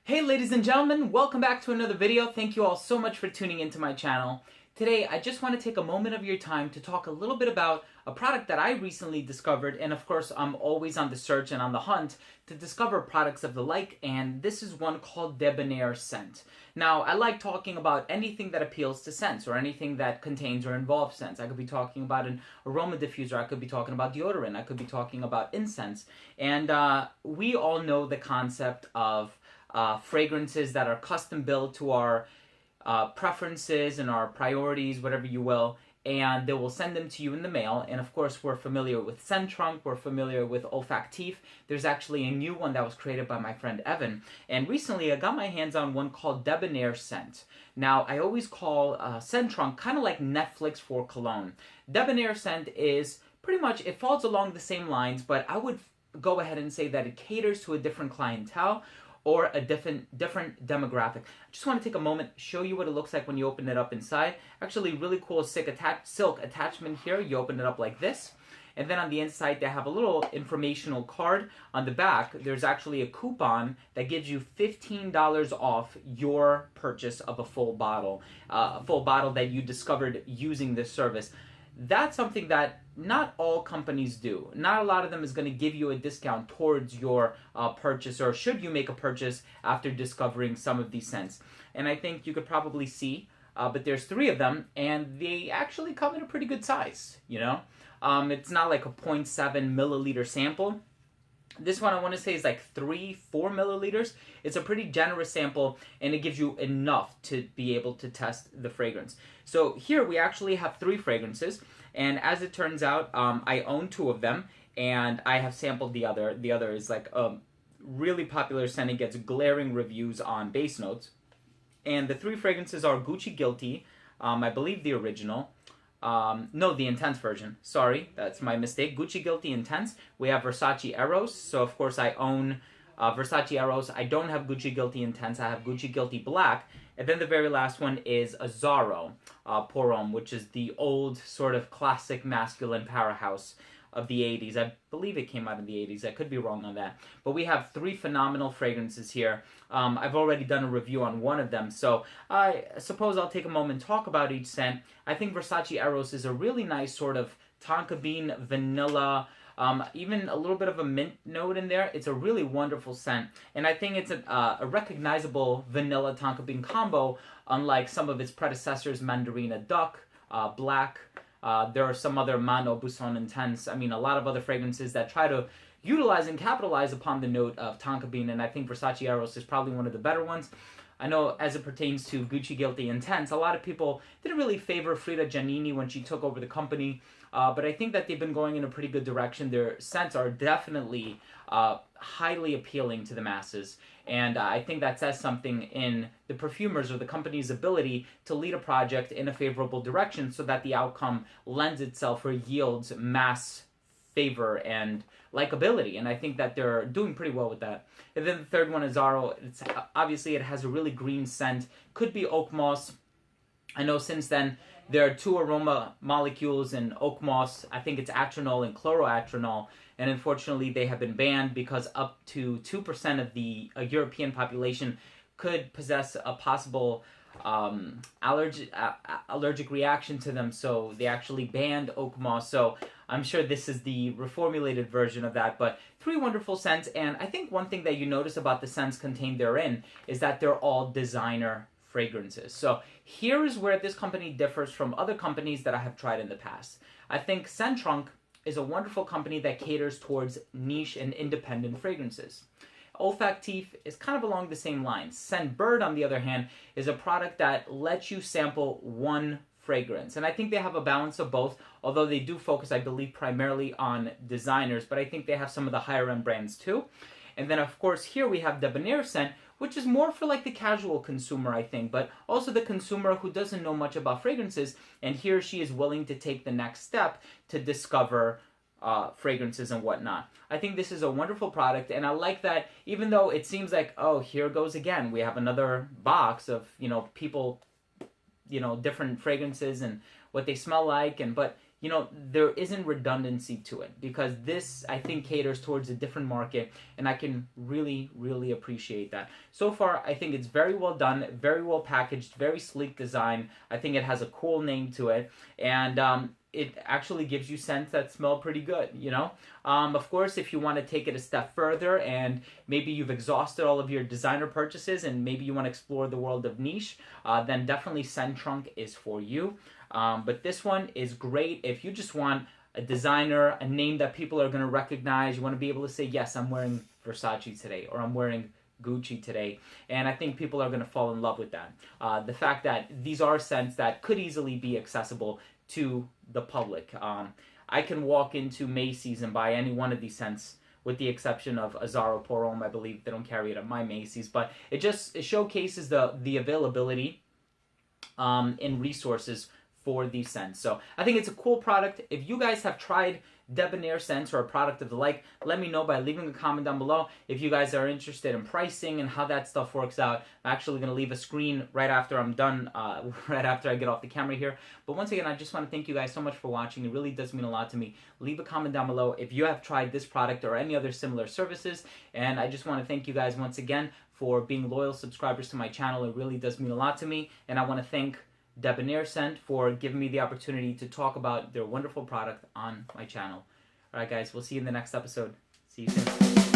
Hey ladies and gentlemen, welcome back to another video. Thank you all so much for tuning into my channel. Today I just want to take a moment of your time to talk a little bit about a product that I recently discovered, and of course I'm always on the search and on the hunt to discover products of the like, and this is one called Debonair scent. Now I like talking about anything that appeals to scents or anything that contains or involves scents. I could be talking about an aroma diffuser, I could be talking about deodorant, I could be talking about incense, and we all know the concept of fragrances that are custom built to our preferences and our priorities, whatever you will, and they will send them to you in the mail. And of course, we're familiar with Scent Trunk, we're familiar with Olfactif. There's actually a new one that was created by my friend Evan, and recently I got my hands on one called Debonair Scent. Now, I always call Scent Trunk kind of like Netflix for cologne. Debonair Scent is pretty much, it falls along the same lines, but I would go ahead and say that it caters to a different clientele or a different demographic. I just want to take a moment, show you what it looks like when you open it up inside. Actually, really cool silk attachment here. You open it up like this. And then on the inside, they have a little informational card. On the back, there's actually a coupon that gives you $15 off your purchase of a full bottle that you discovered using this service. That's something that not all companies do. Not a lot of them is going to give you a discount towards your purchase, or should you make a purchase after discovering some of these scents. And I think you could probably see, but there's 3 of them, and they actually come in a pretty good size, you know? It's not like a 0.7 milliliter sample. This one I want to say is like 3-4 milliliters. It's a pretty generous sample, and it gives you enough to be able to test the fragrance. So here we actually have 3 fragrances, and as it turns out, I own 2 of them, and I have sampled the other. The other is like a really popular scent. It gets glaring reviews on Base Notes. And the 3 fragrances are Gucci Guilty, I believe the original. No, the Intense version. Sorry, that's my mistake. Gucci Guilty Intense. We have Versace Eros. So, of course, I own Versace Eros. I don't have Gucci Guilty Intense. I have Gucci Guilty Black. And then the very last one is Azzaro Pour Homme, which is the old sort of classic masculine powerhouse of the 80s. I believe it came out in the 80s. I could be wrong on that. But we have 3 phenomenal fragrances here. I've already done a review on one of them, so I suppose I'll take a moment and talk about each scent. I think Versace Eros is a really nice sort of tonka bean, vanilla, even a little bit of a mint note in there. It's a really wonderful scent, and I think it's a recognizable vanilla tonka bean combo, unlike some of its predecessors, Mandarina Duck, Black. There are some other Mano, Buson Intense. I mean, a lot of other fragrances that try to utilize and capitalize upon the note of tonka bean, and I think Versace Eros is probably one of the better ones. I know as it pertains to Gucci Guilty Intense, a lot of people didn't really favor Frida Giannini when she took over the company, but I think that they've been going in a pretty good direction. Their scents are definitely highly appealing to the masses, and I think that says something in the perfumers or the company's ability to lead a project in a favorable direction so that the outcome lends itself or yields mass favor and likability, and I think that they're doing pretty well with that. And then the third one is Azzaro. It's obviously, it has a really green scent, could be oak moss. I know since then there are 2 aroma molecules in oak moss. I think it's atronol and chloroatronol, and unfortunately they have been banned because up to 2% of the European population could possess a possible allergic reaction to them, so they actually banned oak moss. So I'm sure this is the reformulated version of that, but 3 wonderful scents. And I think one thing that you notice about the scents contained therein is that they're all designer fragrances. So here is where this company differs from other companies that I have tried in the past. I think Scent Trunk is a wonderful company that caters towards niche and independent fragrances. Olfactif is kind of along the same lines. Scent Bird, on the other hand, is a product that lets you sample one fragrance. And I think they have a balance of both, although they do focus, I believe, primarily on designers, but I think they have some of the higher end brands too. And then, of course, here we have Debonair Scent, which is more for like the casual consumer, I think, but also the consumer who doesn't know much about fragrances, and he or she is willing to take the next step to discover fragrances and whatnot. I think this is a wonderful product, and I like that even though it seems like, oh, here goes again, we have another box of, you know, people, you know, different fragrances and what they smell like, and but you know, there isn't redundancy to it, because this, I think, caters towards a different market, and I can really, really appreciate that. So far, I think it's very well done, very well packaged, very sleek design. I think it has a cool name to it, and it actually gives you scents that smell pretty good, you know? Of course, if you want to take it a step further and maybe you've exhausted all of your designer purchases and maybe you want to explore the world of niche, then definitely Scent Trunk is for you. But this one is great if you just want a designer, a name that people are going to recognize. You want to be able to say, yes, I'm wearing Versace today, or I'm wearing Gucci today, and I think people are going to fall in love with that. The fact that these are scents that could easily be accessible to the public. I can walk into Macy's and buy any one of these scents, with the exception of Azzaro Pour Homme. I believe they don't carry it at my Macy's, but it showcases the availability and resources for these scents. So I think it's a cool product. If you guys have tried Debonair scents or a product of the like, let me know by leaving a comment down below. If you guys are interested in pricing and how that stuff works out, I'm actually going to leave a screen right after I'm done, right after I get off the camera here. But once again, I just want to thank you guys so much for watching. It really does mean a lot to me. Leave a comment down below if you have tried this product or any other similar services. And I just want to thank you guys once again for being loyal subscribers to my channel. It really does mean a lot to me. And I want to thank Debonair Scent for giving me the opportunity to talk about their wonderful product on my channel. Alright guys, we'll see you in the next episode. See you soon.